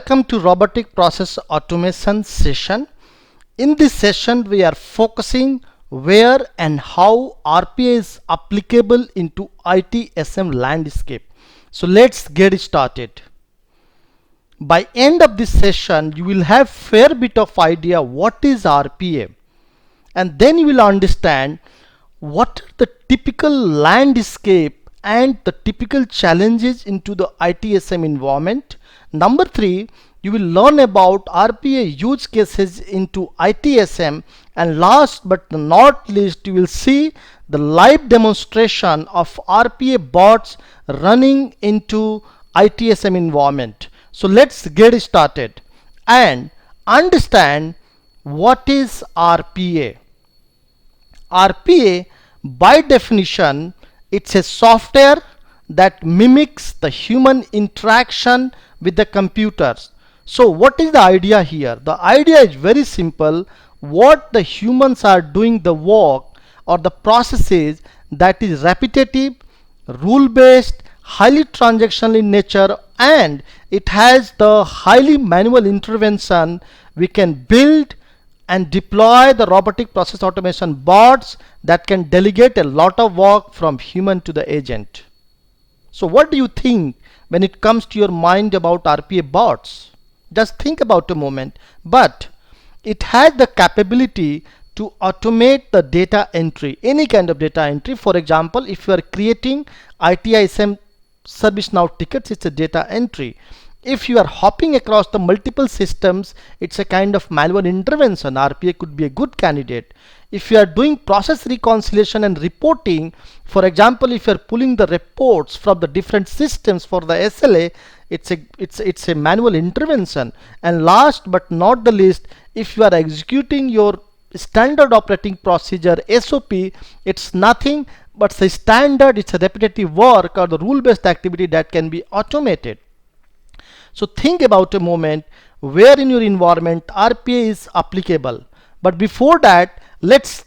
Welcome to Robotic Process Automation session. In this session, we are focusing where and how RPA is applicable into ITSM landscape. So let's get started. By end of this session, you will have fair bit of idea what is RPA, and then you will understand what are the typical landscape and the typical challenges into the ITSM environment. Number 3, you will learn about RPA use cases into ITSM, and last but not least, you will see the live demonstration of RPA bots running into ITSM environment. So let's get started and understand what is RPA. RPA, by definition, it's a software that mimics the human interaction with the computers. So what is the idea here? The idea is very simple. What the humans are doing the work or the processes that is repetitive, rule based, highly transactional in nature, and it has the highly manual intervention. We can build and deploy the robotic process automation bots that can delegate a lot of work from human to the agent. So what do you think when it comes to your mind about RPA bots? Just think about a moment. But it has the capability to automate the data entry, any kind of data entry. For example, if you are creating ITSM ServiceNow tickets, it's a data entry. If you are hopping across the multiple systems, it's a kind of manual intervention. RPA could be a good candidate. If you are doing process reconciliation and reporting, for example, if you are pulling the reports from the different systems for the SLA, it's a manual intervention. And last but not the least, if you are executing your standard operating procedure SOP, it's nothing but the standard, it's a repetitive work or the rule-based activity that can be automated. So think about a moment where in your environment RPA is applicable. But before that, let's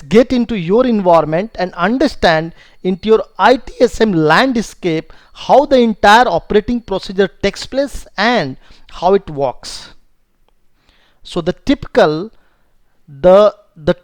get into your environment and understand into your ITSM landscape how the entire operating procedure takes place and how it works. So the typical, the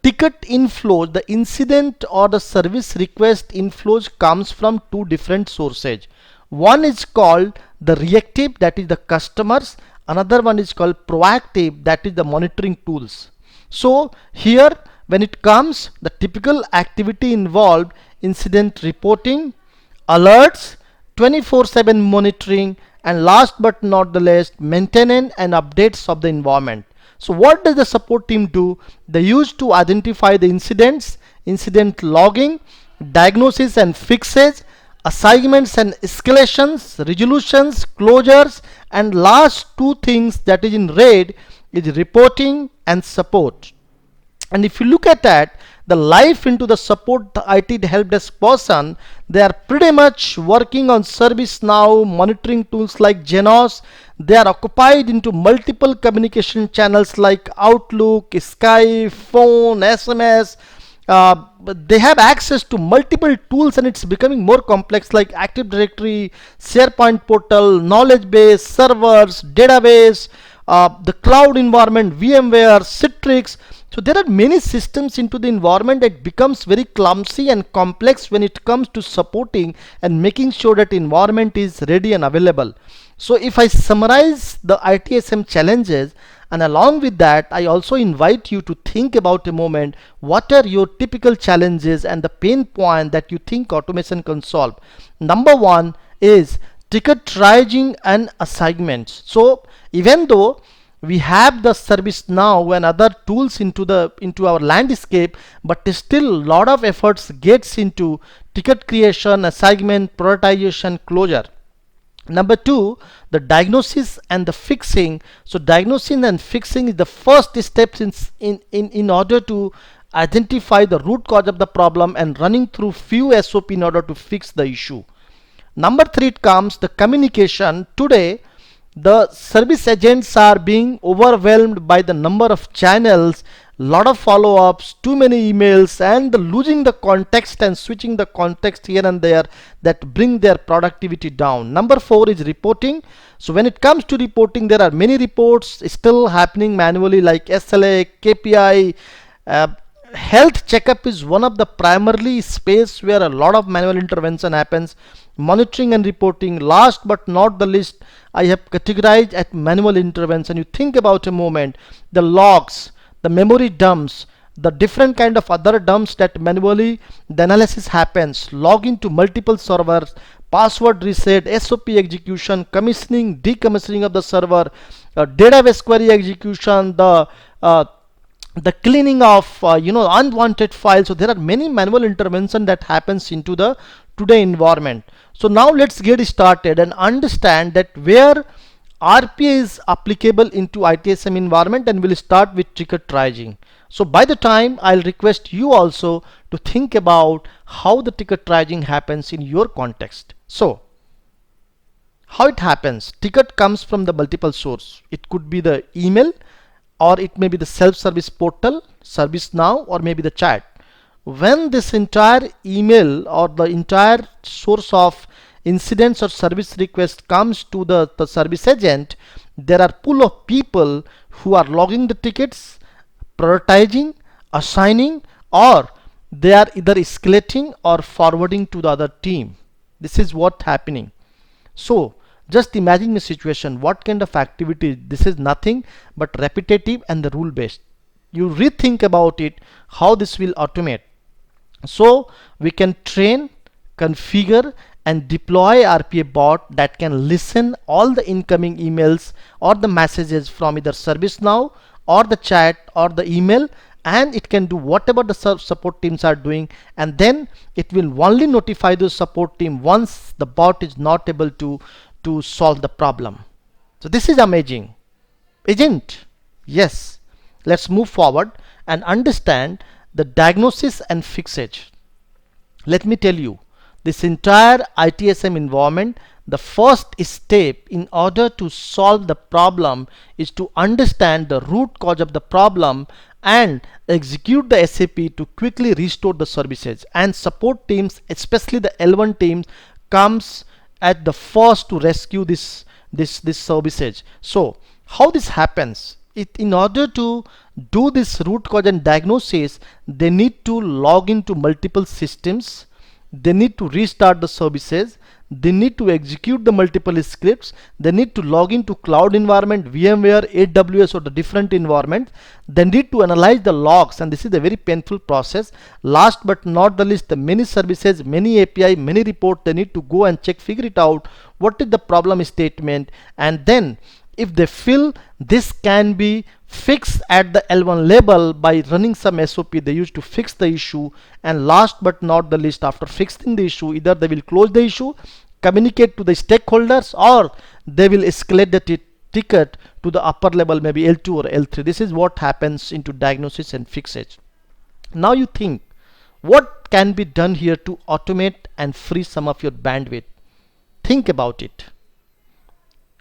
ticket inflow, the incident or the service request inflows comes from two different sources. One is called the reactive, that is the customers. Another one is called proactive, that is the monitoring tools. So here when it comes, the typical activity involved incident reporting, alerts, 24/7 monitoring, and last but not the least, maintenance and updates of the environment. So what does the support team do? They use to identify the incidents, incident logging, diagnosis and fixes, assignments and escalations, resolutions, closures, and last two things that is in red is reporting and support. And if you look at that, the life into the support, the IT help desk person, they are pretty much working on ServiceNow, monitoring tools like Genos. They are occupied into multiple communication channels like Outlook, Skype, phone, SMS. They have access to multiple tools, and it's becoming more complex like Active Directory, SharePoint portal, knowledge base, servers, database, the cloud environment, VMware, Citrix. So there are many systems into the environment that becomes very clumsy and complex when it comes to supporting and making sure that environment is ready and available. So if I summarize the ITSM challenges, and along with that, I also invite you to think about a moment, what are your typical challenges and the pain point that you think automation can solve. Number 1 is ticket triaging and assignments. So even though we have the ServiceNow and other tools into our landscape, but still a lot of efforts gets into ticket creation, assignment, prioritization, closure. Number 2, the diagnosis and the fixing. So diagnosing and fixing is the first steps in order to identify the root cause of the problem and running through few SOP in order to fix the issue. Number 3, it comes the communication. Today the service agents are being overwhelmed by the number of channels lot of follow-ups, too many emails, and the losing the context and switching the context here and there, that bring their productivity down. Number 4 is reporting. So when it comes to reporting, there are many reports still happening manually, like SLA, KPI. Health checkup is one of the primarily space where a lot of manual intervention happens. Monitoring and reporting, last but not the least, I have categorized at manual intervention. You think about a moment, the logs, the memory dumps, the different kind of other dumps that manually the analysis happens, log into multiple servers, password reset, SOP execution, commissioning, decommissioning of the server, database query execution, the cleaning of unwanted files. So there are many manual intervention that happens into the today environment. So now let's get started and understand that where RPA is applicable into ITSM environment, and we'll start with ticket triaging. So by the time, I'll request you also to think about how the ticket triaging happens in your context. So how it happens, ticket comes from the multiple source. It could be the email, or it may be the self-service portal, ServiceNow, or maybe the chat. When this entire email or the entire source of incidents or service request comes to the service agent, there are pool of people who are logging the tickets, prioritizing, assigning, or they are either escalating or forwarding to the other team. This is what happening. So just imagine a situation, what kind of activity, this is nothing but repetitive and the rule based. You rethink about it, how this will automate. So we can train, configure, and deploy RPA bot that can listen all the incoming emails or the messages from either ServiceNow or the chat or the email, and it can do whatever the support teams are doing, and then it will only notify the support team once the bot is not able to solve the problem. So this is amazing, isn't? Yes. Let's move forward and understand the diagnosis and fixage. Let me tell you, this entire ITSM environment, the first step in order to solve the problem is to understand the root cause of the problem and execute the SAP to quickly restore the services. And support teams, especially the L1 teams, comes at the first to rescue this services. So how this happens? In order to do this root cause and diagnosis, they need to log into multiple systems, they need to restart the services, they need to execute the multiple scripts, they need to log into cloud environment, VMware, AWS, or the different environments, they need to analyze the logs, and this is a very painful process. Last but not the least, the many services, many API, many reports, they need to go and check, figure it out, what is the problem statement, and then if they feel this can be fixed at the L1 level by running some SOP, they used to fix the issue. And last but not the least, after fixing the issue, either they will close the issue, communicate to the stakeholders, or they will escalate the ticket to the upper level, maybe L2 or L3. This is what happens into diagnosis and fixage. Now you think, what can be done here to automate and free some of your bandwidth? Think about it.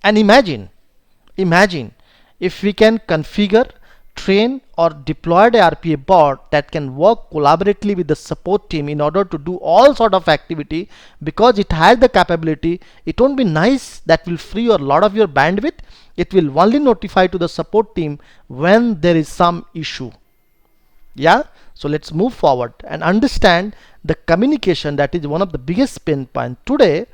And imagine if we can configure, train, or deploy the RPA bot that can work collaboratively with the support team in order to do all sort of activity, because it has the capability. It won't be nice, that will free a lot of your bandwidth. It will only notify to the support team when there is some issue. Yeah, so let's move forward and understand the communication, that is one of the biggest pain point today.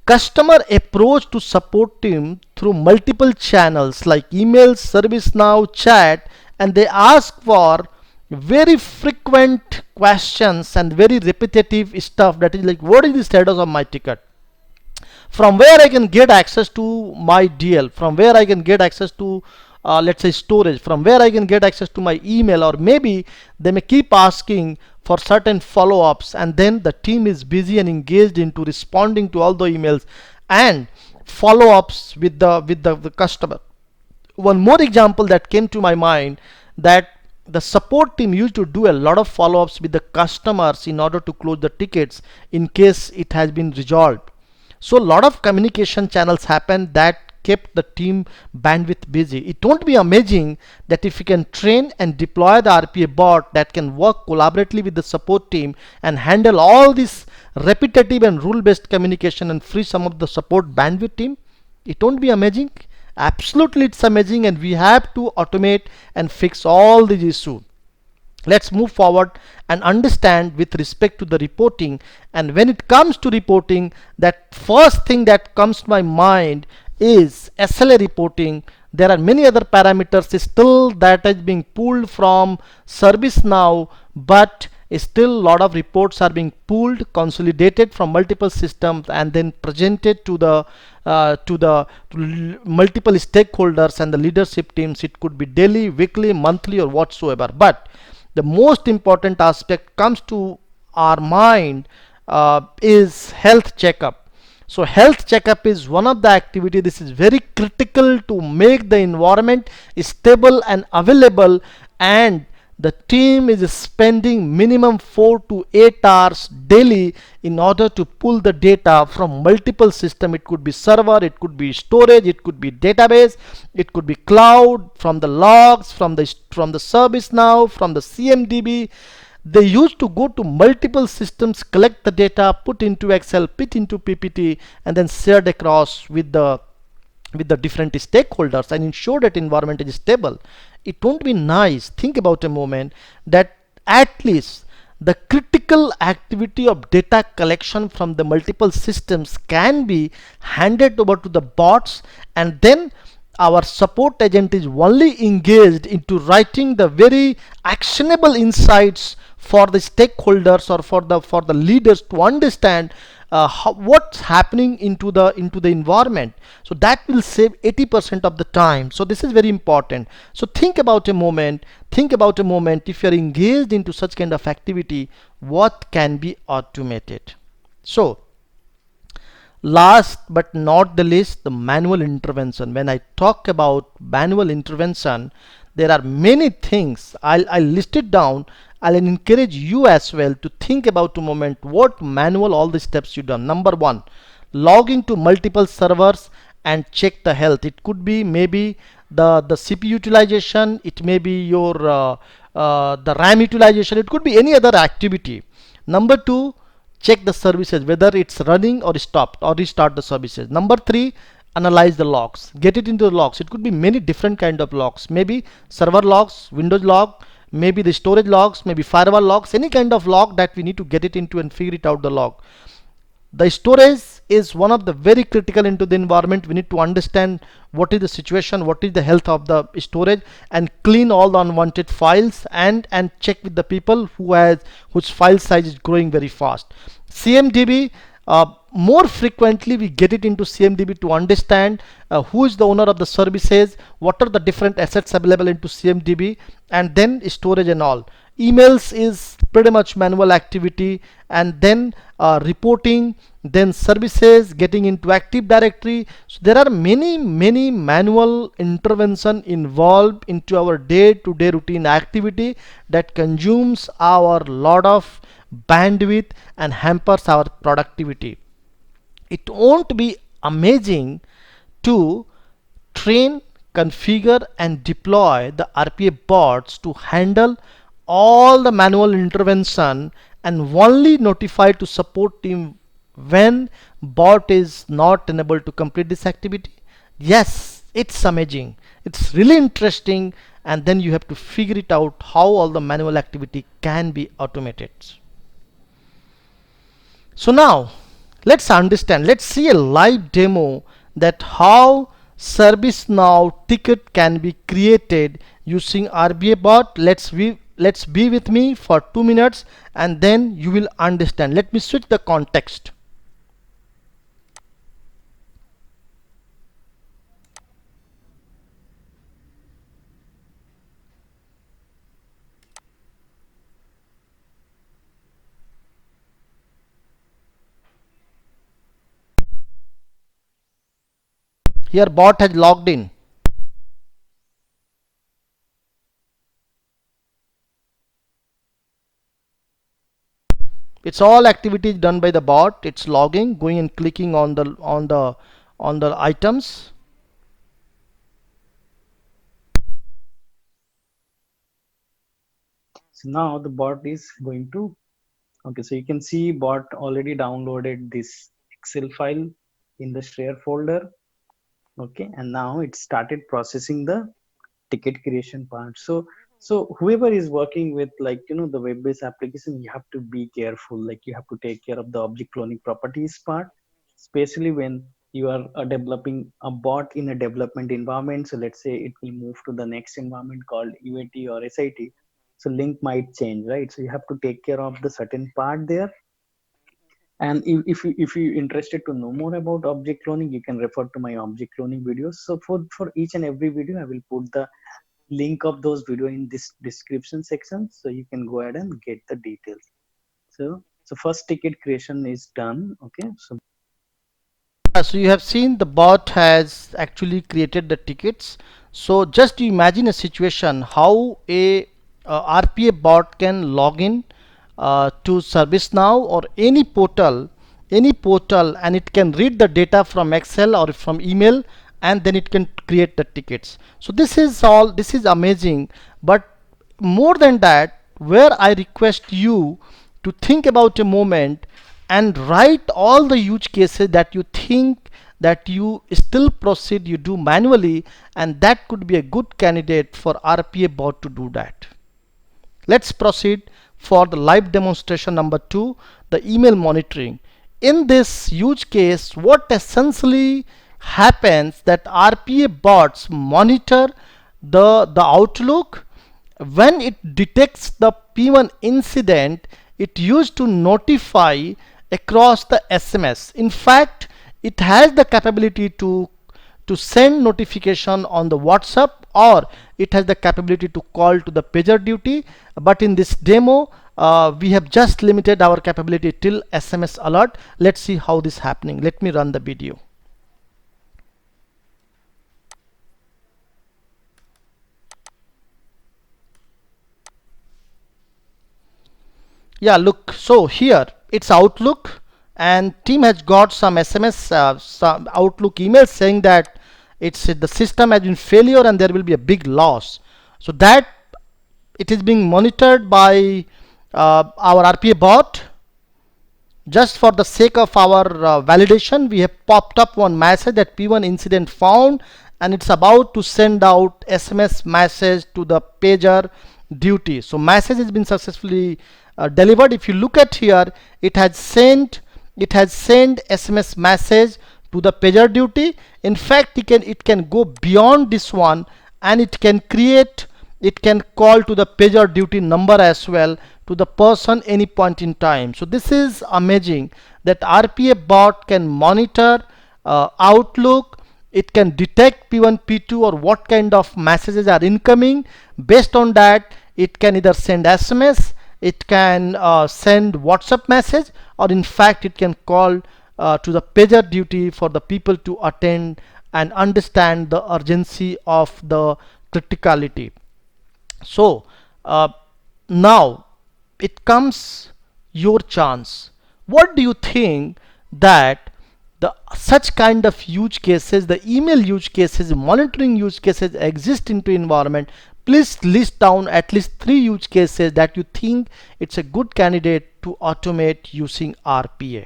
Customer approach to support team through multiple channels like email, ServiceNow, chat, and they ask for very frequent questions and very repetitive stuff, that is like, what is the status of my ticket, from where I can get access to my DL, from where I can get access to let's say storage, from where I can get access to my email, or maybe they may keep asking for certain follow-ups, and then the team is busy and engaged into responding to all the emails and follow-ups with the customer. One more example that came to my mind, that the support team used to do a lot of follow-ups with the customers in order to close the tickets in case it has been resolved. So a lot of communication channels happen that kept the team bandwidth busy. It won't be amazing that if you can train and deploy the RPA bot that can work collaboratively with the support team and handle all this repetitive and rule-based communication and free some of the support bandwidth team, it won't be amazing? Absolutely, it's amazing, and we have to automate and fix all these issues. Let's move forward and understand with respect to the reporting. And when it comes to reporting, that first thing that comes to my mind is SLA reporting. There are many other parameters still that is being pulled from ServiceNow, but still a lot of reports are being pulled, consolidated from multiple systems, and then presented to the multiple stakeholders and the leadership teams. It could be daily, weekly, monthly, or whatsoever. But the most important aspect comes to our mind is health checkup. So health checkup is one of the activity. This is very critical to make the environment stable and available, and the team is spending minimum 4 to 8 hours daily in order to pull the data from multiple systems. It could be server, it could be storage, it could be database, it could be cloud, from the logs, from the ServiceNow, from the CMDB. They used to go to multiple systems, collect the data, put into Excel, put into PPT, and then shared across with the different stakeholders and ensure that environment is stable. It won't be nice, think about a moment, that at least the critical activity of data collection from the multiple systems can be handed over to the bots, and then our support agent is only engaged into writing the very actionable insights for the stakeholders or for the leaders to understand what's happening into the environment. So that will save 80% of the time. So this is very important. So think about a moment, if you're engaged into such kind of activity, what can be automated. So last but not the least, the manual intervention. When I talk about manual intervention, there are many things. I'll list it down. I'll encourage you as well to think about a moment what manual all the steps you done. Number one, log into multiple servers and check the health. It could be maybe the CPU utilization, it may be your the RAM utilization, it could be any other activity. Number two, check the services whether it's running or stopped, or restart the services. Number three, analyze the logs, get it into the logs. It could be many different kind of logs, maybe server logs, Windows log, maybe the storage logs, maybe firewall logs, any kind of log that we need to get it into and figure it out the log. The storage is one of the very critical into the environment. We need to understand what is the situation, what is the health of the storage, and clean all the unwanted files, and check with the people whose file size is growing very fast. CMDB, more frequently we get it into CMDB to understand who is the owner of the services, what are the different assets available into CMDB, and then storage and all. Emails is pretty much manual activity, and then reporting, then services, getting into Active Directory. So there are many manual intervention involved into our day-to-day routine activity that consumes our lot of bandwidth and hampers our productivity. It won't be amazing to train, configure, and deploy the RPA bots to handle all the manual intervention and only notify to support team when bot is not unable to complete this activity? Yes, it's amazing, it's really interesting, and then you have to figure it out how all the manual activity can be automated. So now let's understand, let's see a live demo that how ServiceNow ticket can be created using RPA bot. Let's be with me for 2 minutes and then you will understand. Let me switch the context. Here bot has logged in. It's all activities done by the bot. It's logging, going and clicking on the items. So now the bot is going to, okay, so you can see bot already downloaded this Excel file in the share folder. Okay, and now it started processing the ticket creation part. So whoever is working with, like, the web-based application, you have to be careful. Like, you have to take care of the object cloning properties part, especially when you are developing a bot in a development environment. So let's say it will move to the next environment called UAT or SIT. So link might change, right? So you have to take care of the certain part there. And if you interested to know more about object cloning, you can refer to my object cloning videos. So for each and every video, I will put the link of those video in this description section, so you can go ahead and get the details. So first ticket creation is done. Okay, so So you have seen the bot has actually created the tickets. So just to imagine a situation how a RPA bot can log in to ServiceNow or any portal, and it can read the data from Excel or from email, and then it can create the tickets. So this is all. This is amazing. But more than that, where I request you to think about a moment and write all the use cases that you think that you still proceed, you do manually, and that could be a good candidate for RPA bot to do that. Let's proceed for the live demonstration number 2, the email monitoring. In this use case, what essentially happens that RPA bots monitor the Outlook. When it detects the P1 incident, it used to notify across the SMS. In fact, it has the capability to send notification on the WhatsApp, or it has the capability to call to the PagerDuty. But in this demo, we have just limited our capability till SMS alert. Let's see how this is happening. Let me run the video. Yeah, look, so here it's Outlook, and team has got some SMS, some Outlook emails saying that it's the system has been failure and there will be a big loss. So that it is being monitored by our RPA bot. Just for the sake of our validation, we have popped up one message that P1 incident found, and it's about to send out SMS message to the pager duty. So message has been successfully delivered. If you look at here, it has sent SMS message to the pager duty. In fact, it can go beyond this one, and it can call to the pager duty number as well to the person any point in time. So this is amazing that RPA bot can monitor Outlook. It can detect P1, P2, or what kind of messages are incoming. Based on that, it can either send SMS, it can send WhatsApp message, or in fact it can call to the pager duty for the people to attend and understand the urgency of the criticality. So now it comes your chance. What do you think that the such kind of use cases, the email use cases, monitoring use cases exist into environment? Please list down at least 3 use cases that you think it's a good candidate to automate using RPA.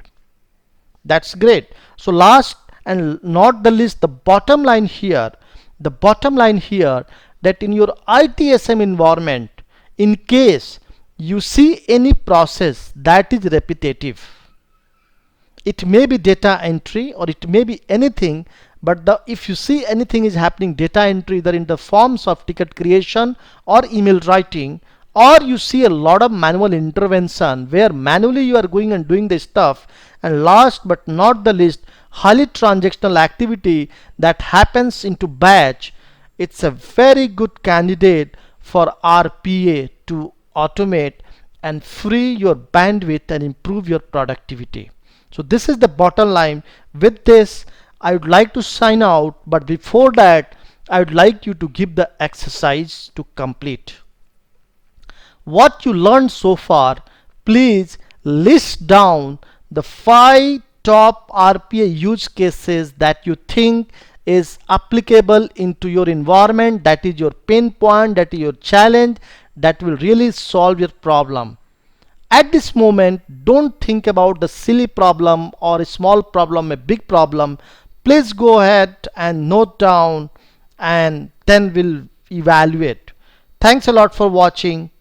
That's great. So last and not the least, the bottom line here that in your ITSM environment, in case you see any process that is repetitive, it may be data entry or it may be anything, but if you see anything is happening data entry either in the forms of ticket creation or email writing, or you see a lot of manual intervention where manually you are going and doing the stuff, and last but not the least, highly transactional activity that happens into batch, it's a very good candidate for RPA to automate and free your bandwidth and improve your productivity. So this is the bottom line. With this, I would like to sign out, but before that, I would like you to give the exercise to complete. What you learned so far, please list down the 5 top RPA use cases that you think is applicable into your environment, that is your pain point, that is your challenge, that will really solve your problem. At this moment, don't think about the silly problem or a small problem, a big problem. Please go ahead and note down, and then we'll evaluate. Thanks a lot for watching.